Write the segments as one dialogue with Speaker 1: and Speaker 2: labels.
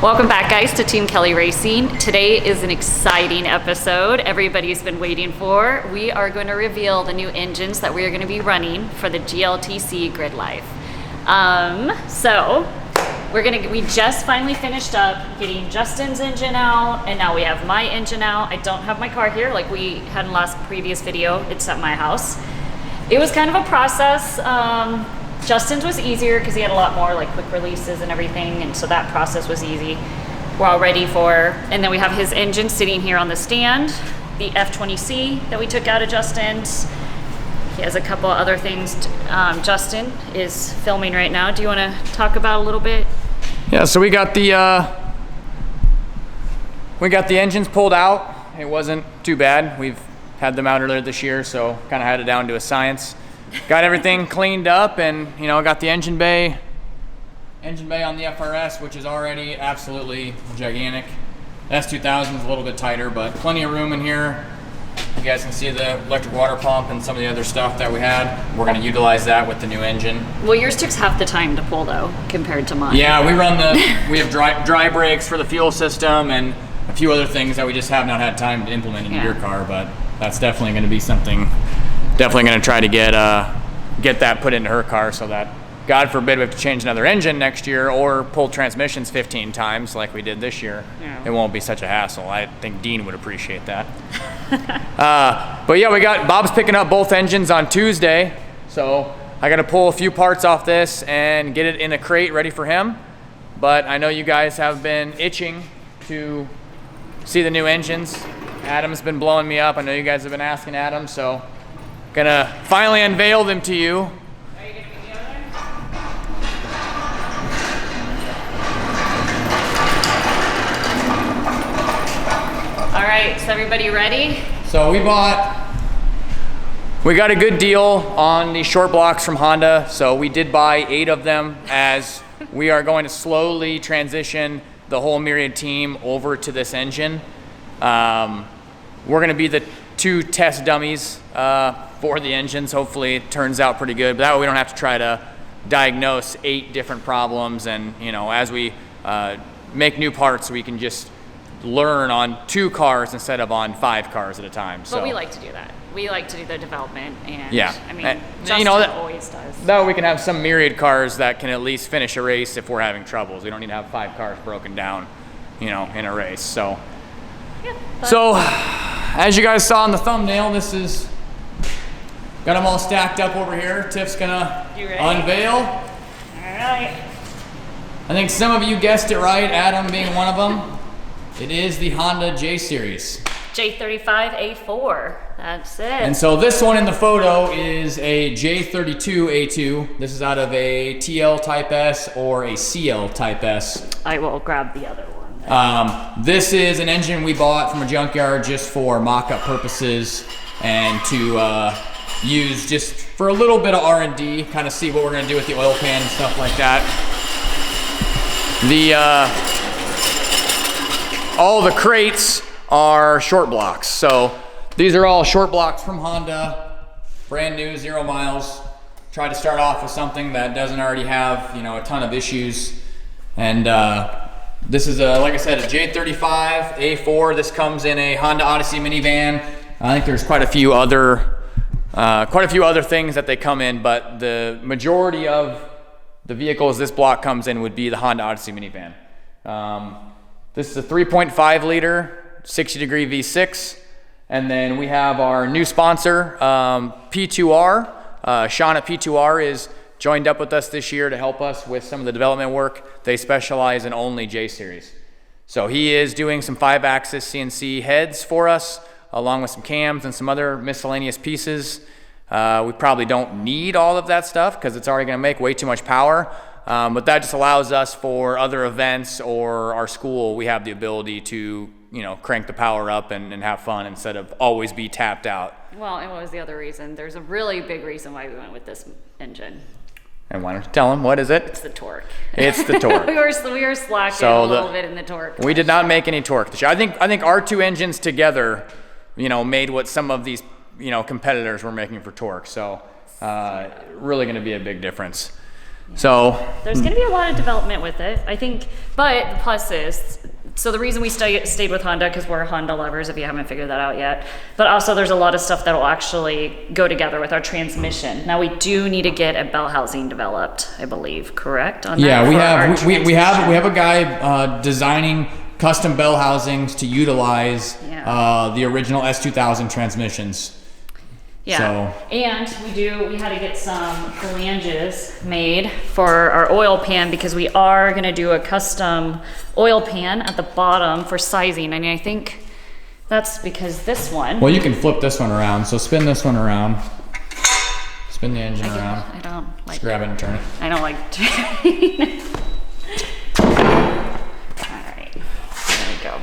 Speaker 1: Welcome back, guys, to Team Kelly Racing. Today is an exciting episode everybody's been waiting for. We are going to reveal the new engines that we are going to be running for the GLTC Grid Life. We just finally finished up getting Justin's engine out, and now we have my engine out. I don't have my car here like we had in the previous video. It's at my house. It was kind of a process. Justin's was easier because he had a lot more like quick releases and everything, and so that process was easy. We're all ready for, and then we have his engine sitting here on the stand, the F20C that we took out of Justin's. He has a couple other things. Justin is filming right now. Do you want to talk about a little bit?
Speaker 2: Yeah, so we got the engines pulled out. It wasn't too bad. We've had them out earlier this year, so kind of had it down to a science. Got everything cleaned up, and got the engine bay on the FRS, which is already absolutely gigantic. The S2000 is a little bit tighter, but plenty of room in here. You guys can see the electric water pump and some of the other stuff that we had. We're going to utilize that with the new engine.
Speaker 1: Well, yours took half the time to pull though, compared to mine.
Speaker 2: Yeah, we have dry brakes for the fuel system and a few other things that we just have not had time to implement into your car, but that's definitely going to be something. Definitely going to try to get that put into her car so that, God forbid, we have to change another engine next year or pull transmissions 15 times like we did this year. Yeah. It won't be such a hassle. I think Dean would appreciate that. But yeah, Bob's picking up both engines on Tuesday, so I got to pull a few parts off this and get it in a crate ready for him. But I know you guys have been itching to see the new engines. Adam's been blowing me up. I know you guys have been asking Adam, so gonna finally unveil them to you.
Speaker 1: Are you gonna be together? All right, so everybody ready?
Speaker 2: So we got a good deal on the short blocks from Honda. So we did buy 8 of them, as we are going to slowly transition the whole Myriad team over to this engine. We're gonna be the 2 test dummies for the engines. Hopefully it turns out pretty good, but that way we don't have to try to diagnose 8 different problems, and as we make new parts, we can just learn on 2 cars instead of on 5 cars at a time.
Speaker 1: But we like to do that. We like to do the development, and
Speaker 2: Justin
Speaker 1: always does.
Speaker 2: That way we can have some Myriad cars that can at least finish a race if we're having troubles. We don't need to have 5 cars broken down, in a race. So as you guys saw in the thumbnail, this is got them all stacked up over here. Tiff's gonna unveil.
Speaker 1: All right.
Speaker 2: I think some of you guessed it right, Adam being one of them. It is the Honda J Series.
Speaker 1: J35A4, that's it.
Speaker 2: And so this one in the photo is a J32A2. This is out of a TL Type S or a CL Type S.
Speaker 1: I will grab the other one.
Speaker 2: This is an engine we bought from a junkyard just for mock-up purposes and to use just for a little bit of R&D, kind of see what we're going to do with the oil pan and stuff like that. All the crates are short blocks. So these are all short blocks from Honda, brand new, 0 miles. Tried to start off with something that doesn't already have, a ton of issues. And this is like I said, a J35A4. This comes in a Honda Odyssey minivan. I think there's quite a few other things that they come in, but the majority of the vehicles this block comes in would be the Honda Odyssey minivan. This is a 3.5 liter, 60-degree V6. And then we have our new sponsor, P2R. Sean at P2R is joined up with us this year to help us with some of the development work. They specialize in only J Series. So he is doing some 5-axis CNC heads for us, along with some cams and some other miscellaneous pieces. We probably don't need all of that stuff because it's already going to make way too much power. But that just allows us for other events or our school, we have the ability to, crank the power up and have fun instead of always be tapped out.
Speaker 1: Well, and what was the other reason? There's a really big reason why we went with this engine.
Speaker 2: And why don't you tell them, what is it?
Speaker 1: It's the torque.
Speaker 2: It's the torque.
Speaker 1: we were slacking a little bit in the torque.
Speaker 2: We did not make any torque this year. I think our 2 engines together, made what some of these, competitors were making for torque. So really going to be a big difference. So
Speaker 1: there's going to be a lot of development with it, I think. But the plus is, so the reason we stayed with Honda, because we're Honda lovers, if you haven't figured that out yet. But also there's a lot of stuff that will actually go together with our transmission. Now we do need to get a bell housing developed, I believe, correct? On
Speaker 2: yeah,
Speaker 1: that
Speaker 2: we have a guy designing custom bell housings to utilize the original S2000 transmissions.
Speaker 1: Yeah,
Speaker 2: so.
Speaker 1: And we had to get some flanges made for our oil pan, because we are going to do a custom oil pan at the bottom for sizing. I mean, I think that's because this one.
Speaker 2: Well, you can flip this one around. So spin this one around. Spin the engine around.
Speaker 1: I don't like.
Speaker 2: Just grab it and turn it.
Speaker 1: I don't like turning it. All right, there we go.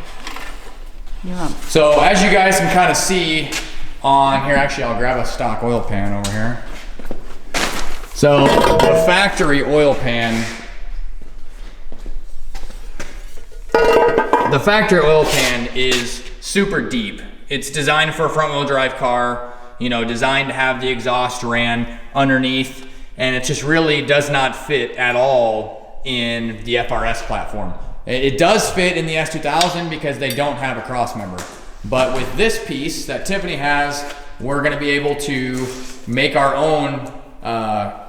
Speaker 1: You're up.
Speaker 2: So as you guys can kind of see on here, actually I'll grab a stock oil pan over here. So the factory oil pan, is super deep. It's designed for a front wheel drive car, designed to have the exhaust ran underneath, and it just really does not fit at all in the FRS platform. It does fit in the S2000 because they don't have a cross member. But with this piece that Tiffany has, we're going to be able to make our own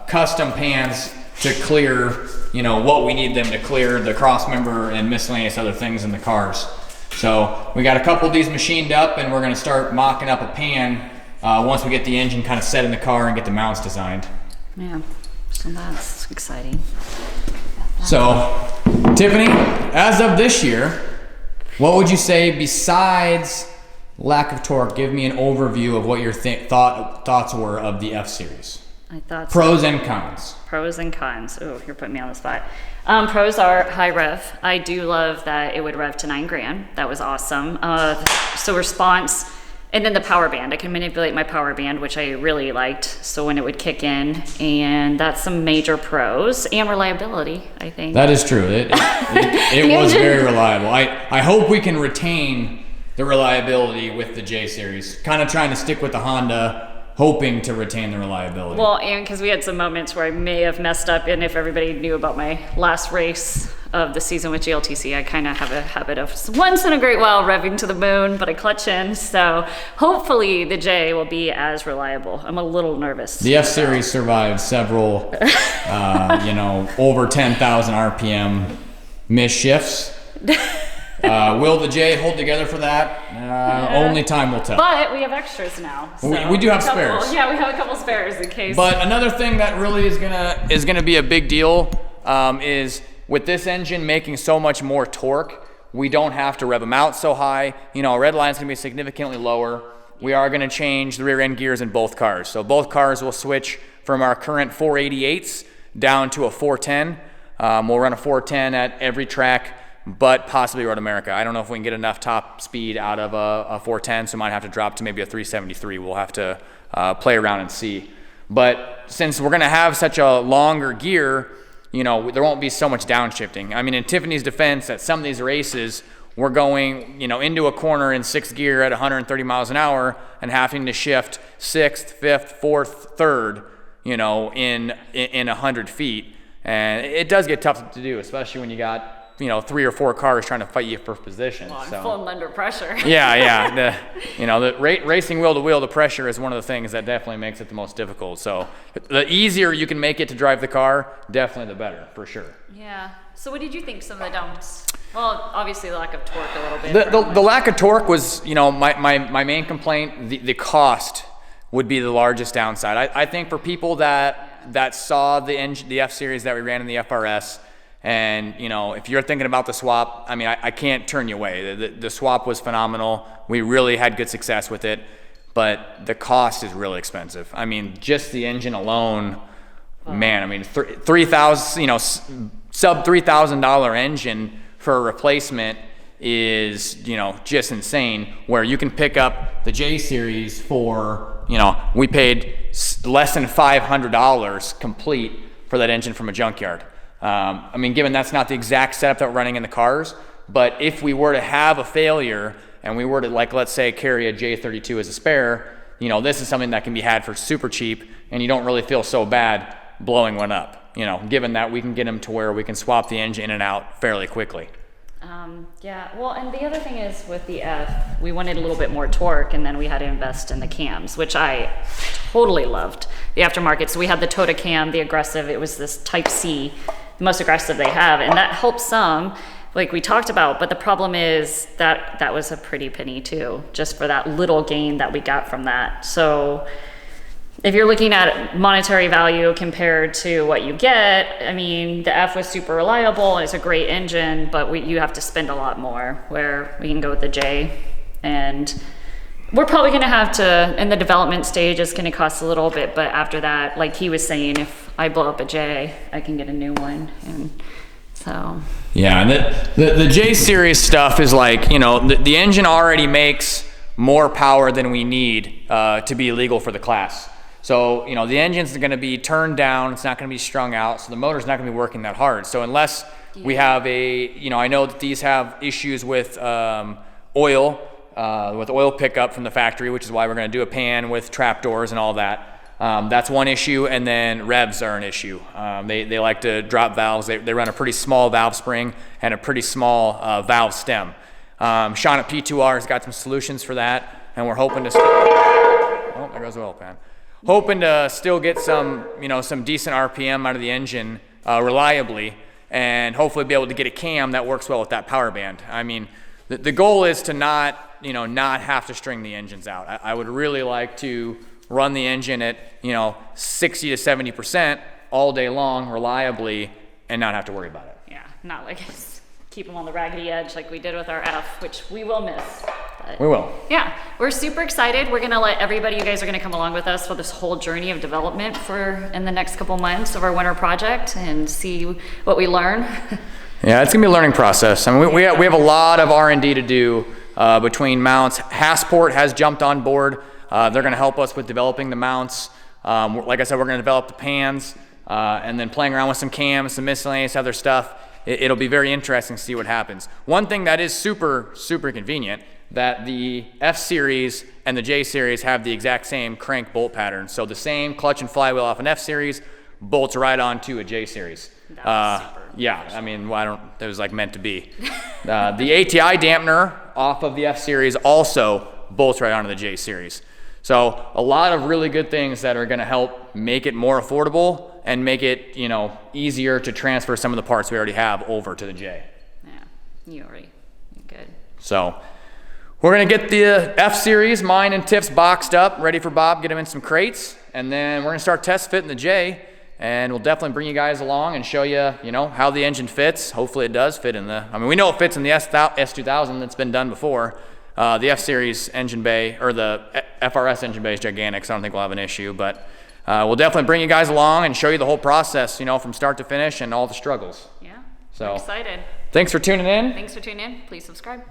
Speaker 2: custom pans to clear, what we need them to clear, the cross member and miscellaneous other things in the cars. So we got a couple of these machined up, and we're going to start mocking up a pan once we get the engine kind of set in the car and get the mounts designed.
Speaker 1: Yeah, so that's exciting.
Speaker 2: So, Tiffany, as of this year, what would you say besides lack of torque? Give me an overview of what your thoughts were of the F-Series.
Speaker 1: I thought
Speaker 2: pros and cons.
Speaker 1: Pros and cons. Oh, you're putting me on the spot. Pros are high rev. I do love that it would rev to 9 grand. That was awesome. So response, and then the power band. I can manipulate my power band, which I really liked. So when it would kick in, and that's some major pros. And reliability, I think.
Speaker 2: That is true. It was very reliable. I hope we can retain the reliability with the J Series. Kind of trying to stick with the Honda, hoping to retain the reliability.
Speaker 1: Well, and because we had some moments where I may have messed up, and if everybody knew about my last race of the season with GLTC, I kind of have a habit of once in a great while revving to the moon, but I clutch in. So hopefully the J will be as reliable. I'm a little nervous.
Speaker 2: The F-Series survived several, over 10,000 RPM misshifts. Will the J hold together for that? Only time will tell.
Speaker 1: But we have extras now. So
Speaker 2: we do have spares.
Speaker 1: Yeah, we have a couple spares in case.
Speaker 2: But another thing that really is gonna be a big deal is with this engine making so much more torque, we don't have to rev them out so high. Red line's gonna be significantly lower. We are gonna change the rear end gears in both cars. So both cars will switch from our current 488s down to a 410. We'll run a 410 at every track, but possibly Road America. I don't know if we can get enough top speed out of a 410, so we might have to drop to maybe a 373. We'll have to play around and see. But since we're gonna have such a longer gear, there won't be so much downshifting. I mean, in Tiffany's defense, at some of these races, we're going, into a corner in 6th gear at 130 miles an hour and having to shift 6th, 5th, 4th, 3rd, in 100 feet. And it does get tough to do, especially when you got 3 or 4 cars trying to fight you for position.
Speaker 1: Well, I'm floating under pressure.
Speaker 2: Yeah. The racing wheel to wheel, the pressure is one of the things that definitely makes it the most difficult. So the easier you can make it to drive the car, definitely the better, for sure.
Speaker 1: Yeah. So what did you think some of the dumps? Well, obviously the lack of torque a little bit.
Speaker 2: The lack of torque was, my main complaint. The cost would be the largest downside. I think for people that saw the F-Series that we ran in the FRS, and if you're thinking about the swap, I mean, I can't turn you away. The swap was phenomenal. We really had good success with it, but the cost is really expensive. I mean, just the engine alone, man. I mean, $3,000, sub $3,000 engine for a replacement is just insane. Where you can pick up the J Series for we paid less than $500 complete for that engine from a junkyard. I mean, given that's not the exact setup that we're running in the cars, but if we were to have a failure and we were to, let's say, carry a J32 as a spare, this is something that can be had for super cheap, and you don't really feel so bad blowing one up. given that we can get them to where we can swap the engine in and out fairly quickly.
Speaker 1: Yeah, well, and the other thing is with the F, we wanted a little bit more torque, and then we had to invest in the cams, which I totally loved, the aftermarket. So we had the Tota cam, the aggressive, it was this Type C, the most aggressive they have, and that helps some, like we talked about, but the problem is that that was a pretty penny too, just for that little gain that we got from that. So if you're looking at monetary value compared to what you get, I mean, the F was super reliable and it's a great engine, but you have to spend a lot more, where we can go with the J. And we're probably gonna have to, in the development stage, it's gonna cost a little bit, but after that, like he was saying, if I blow up a J, I can get a new one. And so.
Speaker 2: Yeah, and the J series stuff is like, the engine already makes more power than we need to be legal for the class. So, the engine's going to be turned down, it's not going to be strung out, so the motor's not going to be working that hard. So unless we have I know that these have issues with oil pickup from the factory, which is why we're going to do a pan with trapdoors and all that. That's one issue, and then revs are an issue. They like to drop valves. They run a pretty small valve spring and a pretty small valve stem. Sean at P2R has got some solutions for that, and we're hoping to there goes the oil pan. Hoping to still get some decent RPM out of the engine reliably, and hopefully be able to get a cam that works well with that power band. I mean, the goal is to not have to string the engines out. I would really like to run the engine at 60 to 70% all day long reliably and not have to worry about it.
Speaker 1: Yeah, not like keep them on the raggedy edge like we did with our F, which we will miss. But
Speaker 2: we will.
Speaker 1: Yeah, we're super excited. We're gonna let everybody, you guys are gonna come along with us for this whole journey of development in the next couple months of our winter project and see what we learn.
Speaker 2: Yeah, it's gonna be a learning process. I mean, we have a lot of R&D to do between mounts. Hassport has jumped on board. They're gonna help us with developing the mounts. Like I said, we're gonna develop the pans and then playing around with some cams, some miscellaneous other stuff. It'll be very interesting to see what happens. One thing that is super, super convenient, that the F series and the J series have the exact same crank bolt pattern. So the same clutch and flywheel off an F series bolts right onto a J series. Yeah, I mean, it was like meant to be. The ATI dampener off of the F series also bolts right onto the J series. So a lot of really good things that are gonna help make it more affordable and make it, easier to transfer some of the parts we already have over to the J.
Speaker 1: Yeah, you're good.
Speaker 2: So we're gonna get the F series, mine and Tiff's, boxed up, ready for Bob, get them in some crates, and then we're gonna start test fitting the J, and we'll definitely bring you guys along and show you, how the engine fits. Hopefully it does fit we know it fits in the S2000 that's been done before. The F series engine bay, or the FRS engine bay, is gigantic, so I don't think we'll have an issue, but we'll definitely bring you guys along and show you the whole process, from start to finish and all the struggles.
Speaker 1: Yeah,
Speaker 2: so
Speaker 1: we're excited.
Speaker 2: Thanks for tuning in.
Speaker 1: Please subscribe.